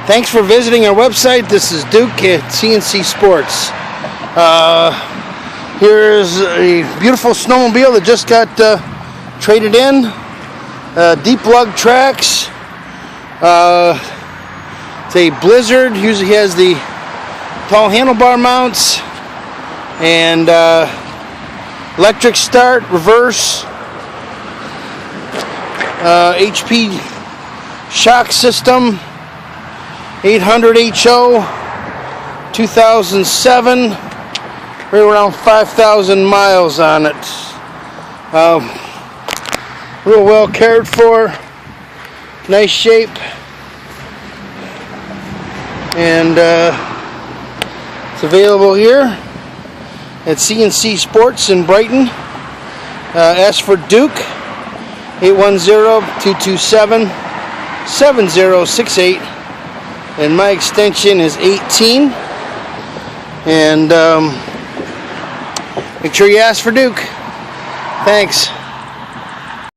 Thanks for visiting our website. This is Duke at CNC Sports. Here's a beautiful snowmobile that just got traded in. Deep lug tracks. It's a Blizzard. Usually has the tall handlebar mounts and electric start, reverse, HP shock system, 800 HO, 2007, right around 5,000 miles on it. Real well cared for, nice shape, and it's available here at CNC Sports in Brighton. Ask for Duke, 810-227-7068, and my extension is 18. And make sure you ask for Duke. Thanks.